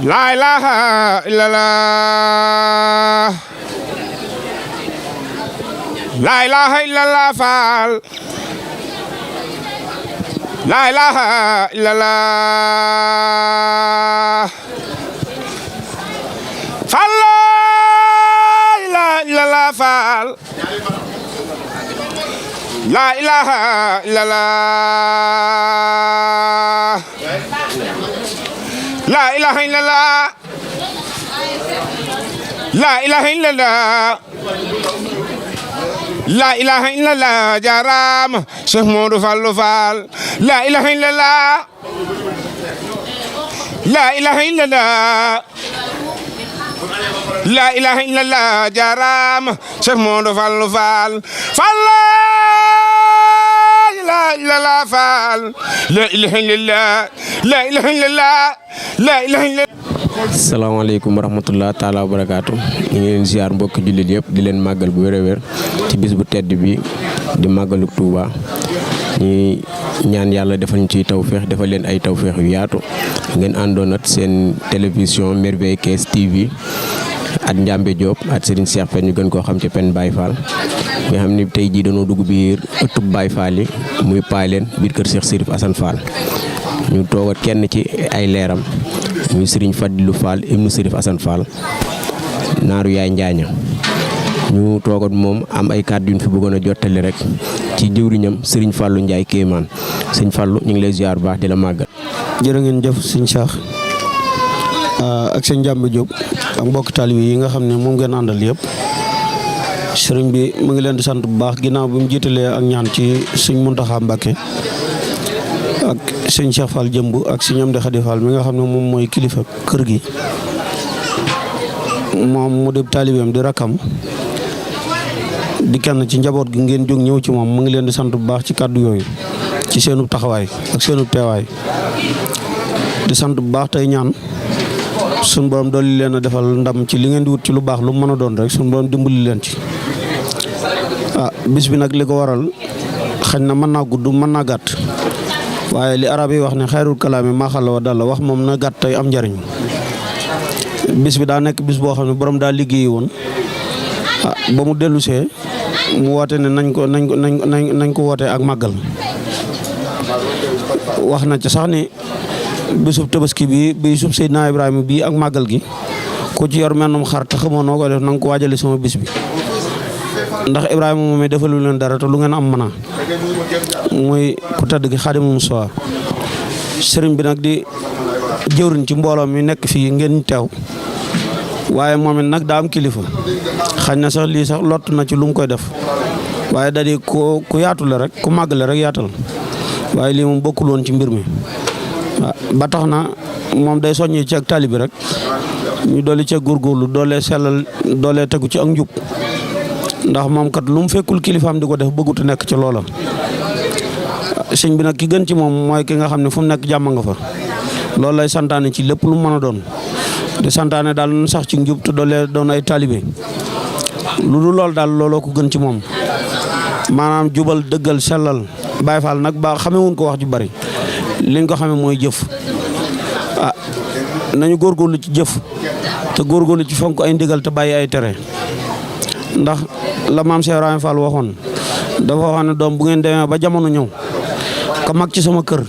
La ilaha illallah. La ilaha illallah Fall. La ilaha illallah. Fall la ilaha illallah Fall. La ilaha illallah. La ilaha illallah. La ilaha illallah. La ilaha illallah jaram Cheikh Modou Fallou Fall. La ilaha illallah. La ilaha illallah. La ilaha illallah jaram Cheikh Modou Fallou Fall. Fall la ilaha Fall. La ilaha illallah. La ilaha illallah. La ilaha illallah. Assalamualaikum warahmatullahi taala wabarakatuh. Ñu ngi leen ziar mbokk jullit yëpp di leen màggal bu wér a wér ci bis bu tedd bi di màggalu Touba. ñi ñaan yàlla defal ñu ciy tawféex defal leen ay tawféex yu yaatu ngeen àndoon ak seen télévision Merveille Thiès TV at Ndiambe Diop at Serigne Cheikh Pène ñu gën koo xam ci Pène Baye Fall nga xam ni tey jii dañoo dugg biir ëttub Baye Fall yi muy Paaleen biir kër Cheikh Serif Assane Fall ñu toogat kenn ci ay leeram muy Serigne Fadilou Fall ibnu Serif Assane Fall naaru yaay Njaaña ñu toogat moom am ay kàddu yu ñu fi bëggoon a jottali rek ci jëwriñam Serigne Fallou Ndiaye Kéemaan Serigne Fallou ñu ngi lay ziar bu baax di la màggal. jërë ngeen jëf Serigne Cheikh ak sëñ Ndiambe Diop ak mbokk taalibe yi nga xam ne moom ngeen àndal yëpp sëriñ bi mu ngi leen di sant bu baax ginnaaw bi mu jiitalee ak ñaan ci sëñ Mountakha Mbacké ak sëñ Cheikh Fall jëmb ak sëñ Amdi Khady Fall mi nga xam ne moom mooy kilifa kër gi moom mu di taalibeem di rakkam di kenn ci njaboot gi ngeen jóg ñëw ci moom mu ngi leen di sant bu baax ci kàddu yooyu ci seenub taxawaay ak seenub teewaay di sant bu baax tey ñaan suñu borom dolli leen a defal ndam ci li ngeen di wut ci lu baax lu mën a doon rek suñu borom dimbali leen ci bis bi nag li ko waral xañ na mën naa gudd mën naa gàtt waaye li arab yi wax ne xayrul kalaami maa xalla wa dalla wax moom na gàtt tey am njariñ bis bi daa nekk bis boo xam ne borom daa liggéeyi woon ba mu dellusee mu woote ne nañ ko wootee ak màggal wax na ci sax ni bisub tabaski bi bisub Seydina Ibrahima bii ak màggal gi ku ci yor mennum xar te xamoo noo ko def na nga ko waajale sama bis bi ndax Ibrahima moom defalu leen dara te lu ngeen am mën a muy ku tedd gi Xaadimu Mustafaa sëriñ bi nag di jëwriñ ci mbooloo mi nekk fii ngeen teew waaye moom it nag daa am kilifa xañ na sax lii sax lott na ci lu mu koy def waaye da di ku yaatu la rek ku màgg la rek yaatal waaye lii moom bokkul woon ci mbir mi ba tax na moom day soññee ci ak taalibi rek ñu doole ci góorgóorlu doole sellal doole tegu ci ak njub ndax moom kat lu mu fekkul kilifaam di ko def bëggut a nekk ci loola sëñ bi nag ki gën ci moom mooy ki nga xam ne fu mu nekk jàmm nga fa loolu lay santaane ci lépp lu mu mën a doon di santaane daal nu sax ci njub te doole doon ay taalibe lu dul loolu daal looloo ko gën ci moom maanaam jubal dëggal sellal Baay Faal nag ba xamewuñ ko wax ju bari liñ ko xamee mooy jëf nañu góorgóorlu ci jëf te góorgóorlu ci fonk ay ndigal te bàyyi ay tere ndax la maam Cheikh Ibrahima Fall waxoon dafa waxoon ne doom bu ngeen demee ba jamono ñëw ka mag ci sama kër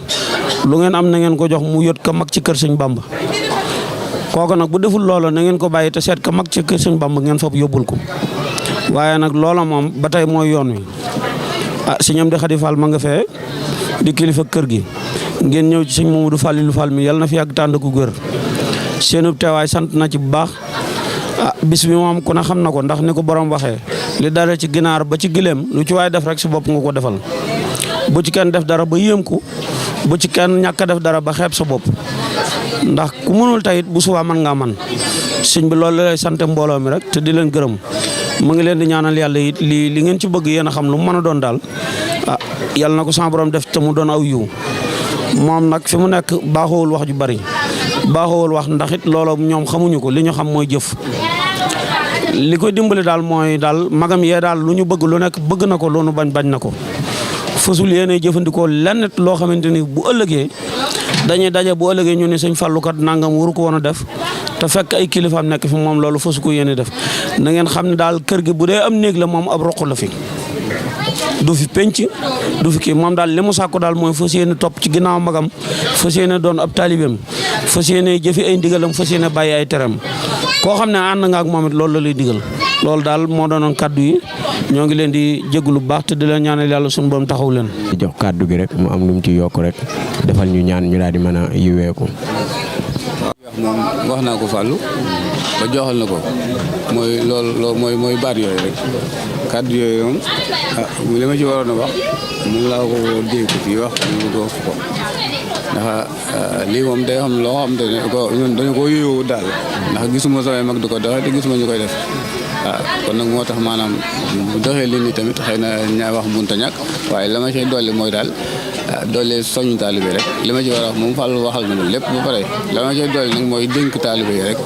lu ngeen am na ngeen ko jox mu yot ka mag ci kër sëñ Bamba kooku nag bu deful loola na ngeen ko bàyyi te seet ka mag ci kër sëñ Bamba ngeen fab yóbbul ko waaye nag loola moom ba tey mooy yoon wi sëñ Amdi Khady Fall ma nga fee di kilifa kër gi ngeen ñëw ci sëñ Mamadou Fallilou Fall mi yàlla na fi yàgg tànd ku gër seenub teewaay sant na ci bu baax bis bi moom ku ne xam na ko ndax ni ko borom waxee li dara ci ginaar ba ci gileem lu ci waay def rek si bopp nga ko defal bu ci kenn def dara ba yéem ko bu ci kenn ñàkk a def dara ba xeeb sa bopp ndax ku mënul tayit bu subaa mën ngaa man sëñ bi loolu lay sant mbooloo mi rek te di leen gërëm mu ngi leen di ñaanal yàlla it li ngeen ci bëgg yéen a xam lu mu mën a doon daal yàlla na ko sama borom def te mu doon aw yiw moom nag fi mu nekk baaxoowul wax ju bari baaxoowul wax ndax it loolu ñoom xamuñu ko li ñu xam mooy jëf li koy dimbali daal mooy daal magam yee daal lu ñu bëgg lu nekk bëgg na ko lu nu bañ na ko fasul yéene jëfandikoo lenn loo xamante ni bu ëllëgee dañuy daje bu ëllëgee ñu ne sëñ Fallou kat nangam waru ko woon a def te fekk ay kilifaam nekk fi moom loolu fasu ko yéene def na ngeen xam ne daal kër gi bu dee am néeg la moom ab roq la fi du fi penc du fi kii moom daal li mu sàkku daal mooy fas yéene topp ci ginnaaw magam fas yéene doon ab taalibeem fas yéene jëfi ay ndigalam fas yéene bàyyi ay teram koo xam ne ànd nga ak moom it loolu la lay digal loolu daal moo doonoon kaddu yi ñoo ngi leen di jégalu bu baax te di leen ñaanal yàlla suñu borom taxaw leen. di jox kaddu gi rek mu am lu mu ci yokk rek defal ñu ñaan ñu daal di mën a yiweeku. moom wax naa ko Fallou ba joxal na ko mooy loolu mooy baat yooyu rek kaddu yooyu moom li ma ci waroon a wax mun laa ko dégg fii wax ñu ko ko ndax lii moom day xam loo xam te ne ñun dañu ko yóyoo daal ndax gisuma samay mag di ko doxee te gisuma ñu koy def kon nag moo tax maanaam bu doxee li ni tamit xëy na ñaa wax bunta ñàkk waaye la ma cay dolli mooy daal doole soñu taalibe rek li ma ci war a wax moom Fallou waxal na lépp ba pare la ma cay dolli nag mooy dénk taalibe yi rek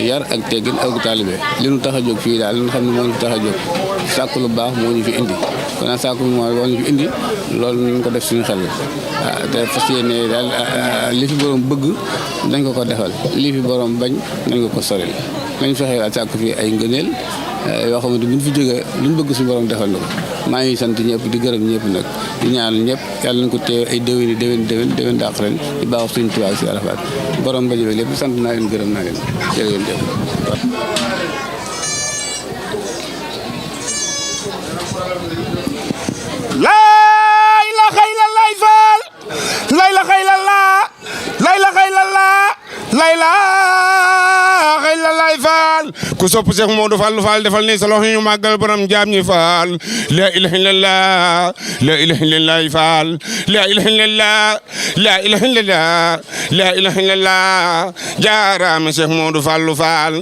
yar ak teggin ak taalibe li nu tax a jóg fii daal li nga xam ne moo ñu tax a jóg sàkku lu baax moo ñu fi indi kon nag sàkku moo ñu fi indi loolu nañ ko def suñu xel te fas yéene daal li fi borom bëgg dañ ko defal li fi borom bañ nañ ko soril nañ fexe daal sàkku fii ay ngëneel yoo xamante buñ fi jógee luñ bëgg suñu borom defal na ko maa ngi sant ñëpp di gërëm ñëpp nag di ñaanal ñëpp yàlla nañ ko teew ay déwén dàq ren di baax suñu tubaab si Arafat borom bañ bi lépp sant naa leen gërëm naa leen jërë ngeen jëf. laa ilaaha illallaah faal laa ilaaha illallaah laa ilaaha illallaah laa ilaaha illallaah faal ku sopp Cheikh Modou Fallou Fall defal ni sa loxo ñu màggal borom jaam ñi faal laa ilaaha illallaah laa ilaaha illallaah faal laa ilaaha illallaah laa ilaaha illallaah laa ilaaha illallaah jaaraama Cheikh Modou Fallou Fall